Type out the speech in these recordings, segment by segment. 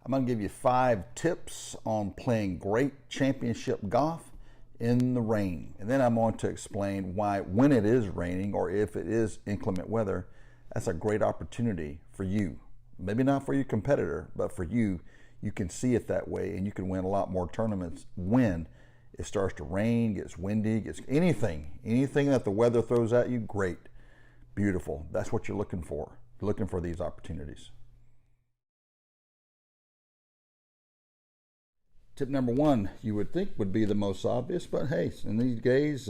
I'm going to give you 5 tips on playing great championship golf in the rain. And then I'm going to explain why when it is raining or if it is inclement weather, that's a great opportunity for you. Maybe not for your competitor, but for you, you can see it that way and you can win a lot more tournaments when it starts to rain, gets windy, gets anything that the weather throws at you, great, beautiful. That's what you're looking for. You're looking for these opportunities. Tip number 1, you would think would be the most obvious, but hey, in these days,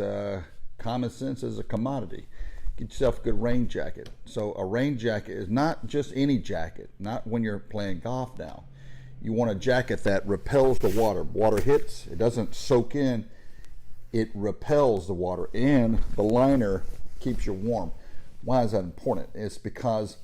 common sense is a commodity. Get yourself a good rain jacket. So a rain jacket is not just any jacket, not when you're playing golf now. You want a jacket that repels the water. Water hits, it doesn't soak in, it repels the water, and the liner keeps you warm. Why is that important? It's because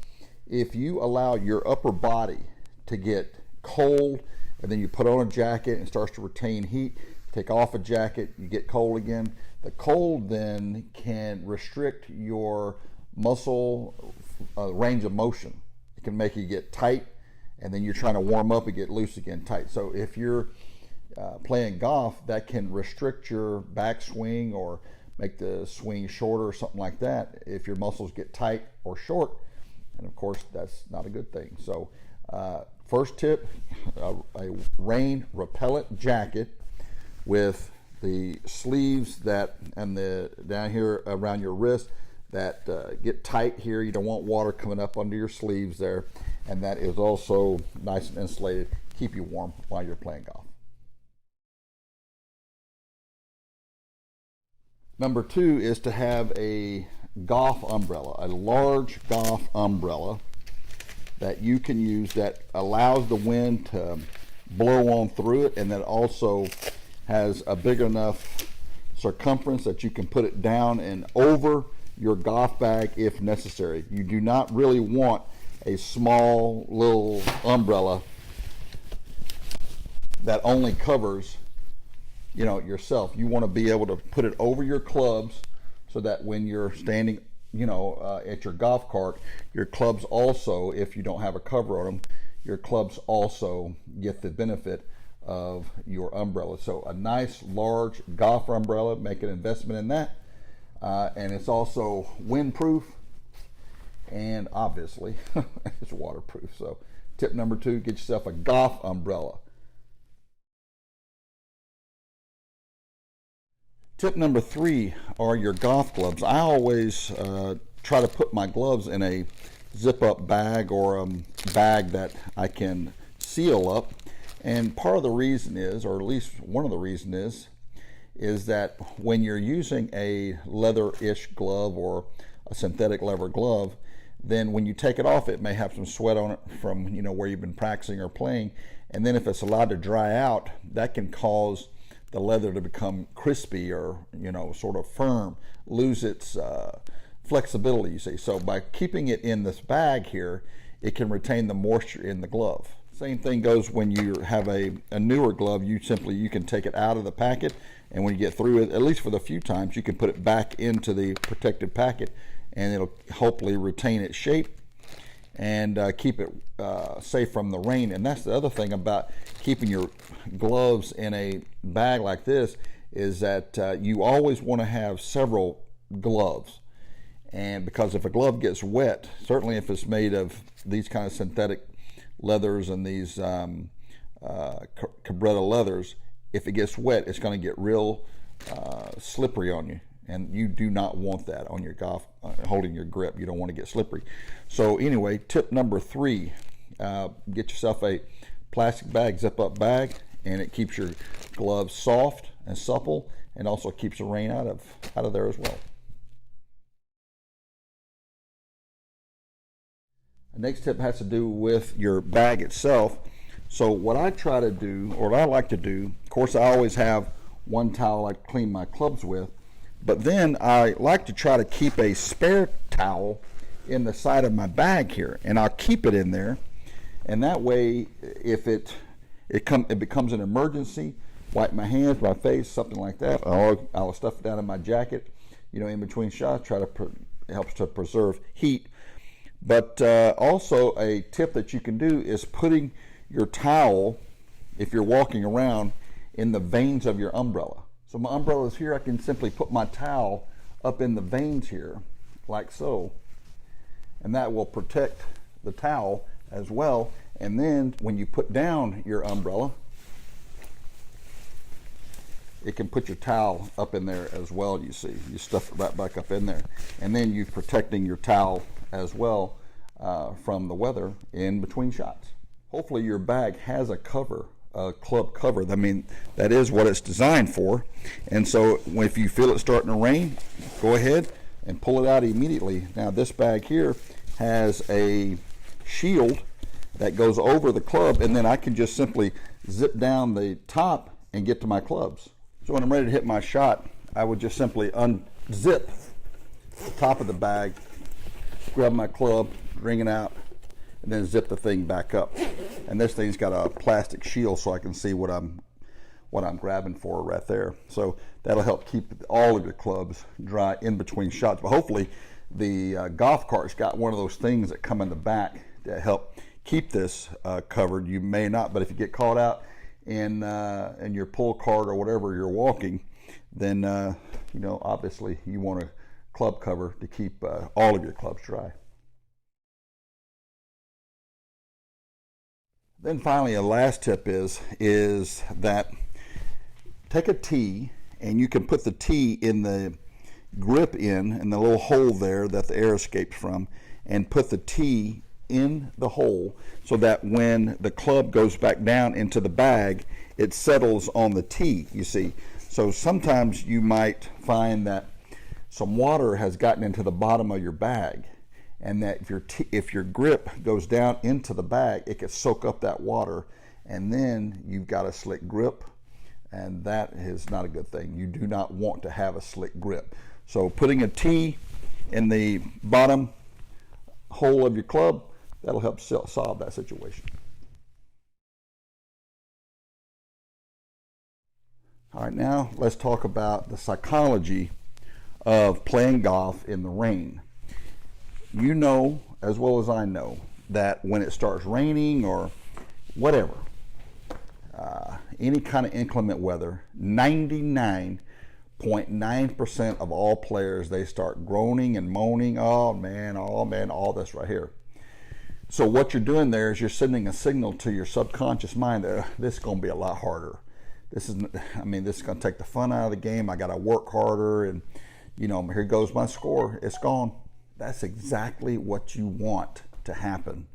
if you allow your upper body to get cold, and then you put on a jacket and it starts to retain heat, take off a jacket, you get cold again. The cold then can restrict your muscle range of motion. It can make you get tight, and then you're trying to warm up and get loose again, tight. So if you're playing golf, that can restrict your backswing or make the swing shorter or something like that if your muscles get tight or short. And of course, that's not a good thing. So first tip, a rain repellent jacket with the sleeves and the down here around your wrist that get tight here. You don't want water coming up under your sleeves there, and that is also nice and insulated, keep you warm while you're playing golf. Number 2 is to have a golf umbrella, a large golf umbrella that you can use that allows the wind to blow on through it, and that also has a big enough circumference that you can put it down and over your golf bag if necessary. You do not really want a small little umbrella that only covers yourself. You want to be able to put it over your clubs so that when you're standing at your golf cart, your clubs also, if you don't have a cover on them, your clubs also get the benefit of your umbrella. So a nice large golf umbrella, make an investment in that, and it's also windproof, and obviously it's waterproof. So tip number 2, get yourself a golf umbrella. Tip number 3 are your golf gloves. I always try to put my gloves in a zip-up bag or a bag that I can seal up. And part of the reason is, or at least one of the reasons is that when you're using a leather-ish glove or a synthetic leather glove, then when you take it off, it may have some sweat on it from where you've been practicing or playing. And then if it's allowed to dry out, that can cause the leather to become crispy or sort of firm, lose its flexibility, you see. So by keeping it in this bag here, it can retain the moisture in the glove. Same thing goes when you have a newer glove. You can take it out of the packet, and when you get through it, at least for the few times, you can put it back into the protected packet, and it'll hopefully retain its shape and keep it safe from the rain. And that's the other thing about keeping your gloves in a bag like this, is that you always want to have several gloves. And because if a glove gets wet, certainly if it's made of these kind of synthetic leathers and these Cabretta leathers, if it gets wet, it's going to get real slippery on you. And you do not want that on your golf, holding your grip. You don't want to get slippery. So anyway, tip number 3, get yourself a plastic bag, zip-up bag, and it keeps your gloves soft and supple, and also keeps the rain out of there as well. The next tip has to do with your bag itself. So what I try to do, or what I like to do, of course I always have one towel I clean my clubs with, but then I like to try to keep a spare towel in the side of my bag here, and I'll keep it in there, and that way if it becomes an emergency, wipe my hands, my face, something like that, or I'll stuff it down in my jacket, in between shots, helps to preserve heat. But also a tip that you can do is putting your towel, if you're walking around, in the veins of your umbrella. So my umbrella is here. I can simply put my towel up in the veins here, like so, and that will protect the towel as well. And then when you put down your umbrella, it can put your towel up in there as well. You see, you stuff it right back up in there, and then you're protecting your towel as well from the weather in between shots. Hopefully your bag has a cover, a club cover. I mean, that is what it's designed for. And so if you feel it starting to rain, go ahead and pull it out immediately. Now this bag here has a shield that goes over the club, and then I can just simply zip down the top and get to my clubs. So when I'm ready to hit my shot, I would just simply unzip the top of the bag, grab my club, bring it out, and then zip the thing back up. And this thing's got a plastic shield so I can see what I'm grabbing for right there. So that'll help keep all of your clubs dry in between shots. But hopefully the golf cart's got one of those things that come in the back to help keep this covered. You may not, but if you get caught out in your pull cart or whatever you're walking, then you know, obviously you want a club cover to keep all of your clubs dry. Then finally, a last tip is that take a tee, and you can put the tee in the grip in the little hole there that the air escapes from, and put the tee in the hole so that when the club goes back down into the bag, it settles on the tee, you see. So sometimes you might find that some water has gotten into the bottom of your bag, and that if your grip goes down into the bag, it can soak up that water, and then you've got a slick grip, and that is not a good thing. You do not want to have a slick grip. So putting a tee in the bottom hole of your club, that'll help solve that situation. All right, now let's talk about the psychology of playing golf in the rain. You know as well as I know that when it starts raining or whatever, any kind of inclement weather, 99.9% of all players, they start groaning and moaning, oh man, all this right here. So what you're doing there is you're sending a signal to your subconscious mind that this is going to be a lot harder. This is going to take the fun out of the game. I got to work harder, and you know, here goes my score. It's gone. That's exactly what you want to happen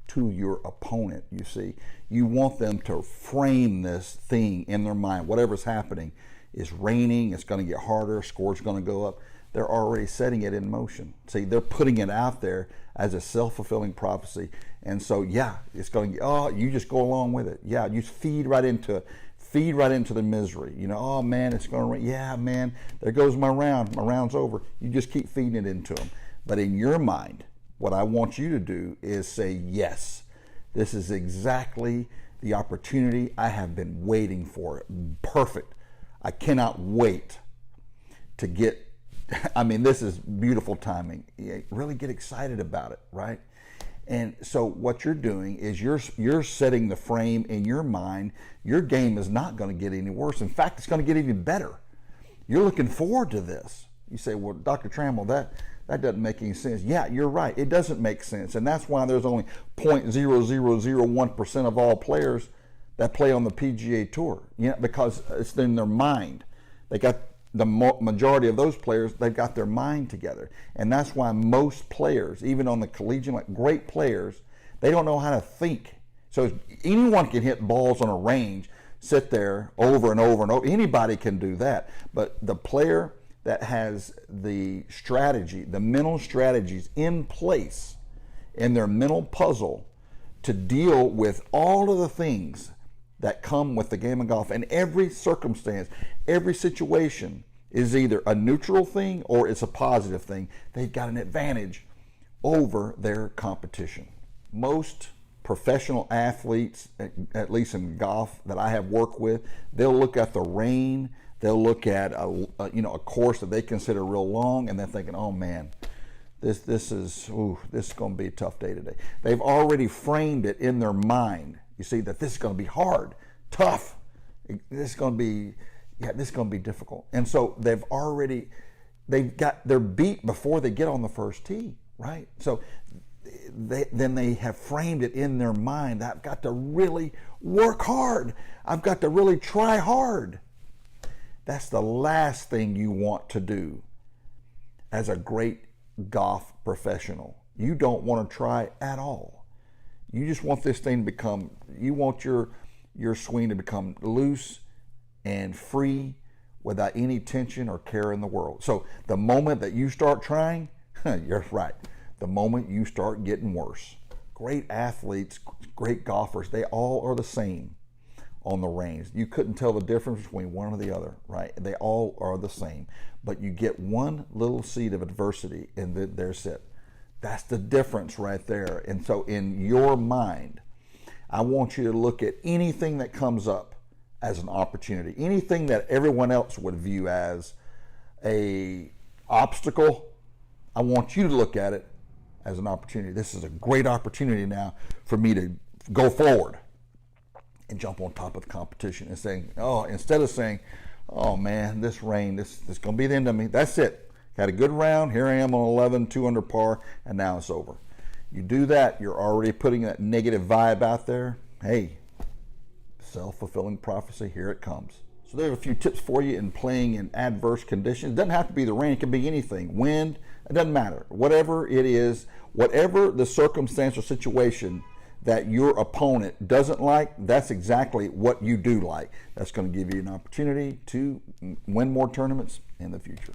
to your opponent, you see. You want them to frame this thing in their mind. Whatever's happening is raining, it's going to get harder, score's going to go up. They're already setting it in motion. See, they're putting it out there as a self-fulfilling prophecy. And so, yeah, it's going to get, oh, you just go along with it. Yeah, you feed right into it. Feed right into the misery. You know, oh man, it's going to rain. Yeah, man, there goes my round. My round's over. You just keep feeding it into them. But in your mind, what I want you to do is say, yes, this is exactly the opportunity I have been waiting for. Perfect. I cannot wait to get, this is beautiful timing. You really get excited about it, right? And so what you're doing is you're setting the frame in your mind. Your game is not going to get any worse. In fact, it's going to get even better. You're looking forward to this. You say, well, Dr. Trammel, that doesn't make any sense. Yeah, you're right. It doesn't make sense. And that's why there's only 0.0001% of all players that play on the PGA Tour. You know, because it's in their mind. They got the majority of those players, they've got their mind together. And that's why most players, even on the collegiate, like great players, they don't know how to think. So anyone can hit balls on a range, sit there over and over and over. Anybody can do that. But the player that has the strategy, the mental strategies in place in their mental puzzle to deal with all of the things that come with the game of golf, and every circumstance, every situation is either a neutral thing or it's a positive thing. They've got an advantage over their competition. Most professional athletes, at least in golf that I have worked with, they'll look at the rain, they'll look at a course that they consider real long, and they're thinking, oh man, this is going to be a tough day today. They've already framed it in their mind. You see that this is going to be hard, tough. This is going to be, this is going to be difficult. And so they've got their beat before they get on the first tee, right? So then they have framed it in their mind. I've got to really work hard. I've got to really try hard. That's the last thing you want to do as a great golf professional. You don't want to try at all. You just want this thing to become, you want your swing to become loose and free without any tension or care in the world. So the moment that you start trying, you're right. The moment you start getting worse. Great athletes, great golfers, they all are the same on the range. You couldn't tell the difference between one or the other, right? They all are the same. But you get one little seed of adversity and there's it. That's the difference right there. And so in your mind, I want you to look at anything that comes up as an opportunity. Anything that everyone else would view as an obstacle, I want you to look at it as an opportunity. This is a great opportunity now for me to go forward and jump on top of the competition and saying, instead of saying, oh man, this rain, this is going to be the end of me. That's it. Had a good round. Here I am on 11, 2 under par, and now it's over. You do that, you're already putting that negative vibe out there. Hey, self-fulfilling prophecy, here it comes. So there are a few tips for you in playing in adverse conditions. It doesn't have to be the rain, it can be anything. Wind, it doesn't matter. Whatever it is, whatever the circumstance or situation that your opponent doesn't like, that's exactly what you do like. That's going to give you an opportunity to win more tournaments in the future.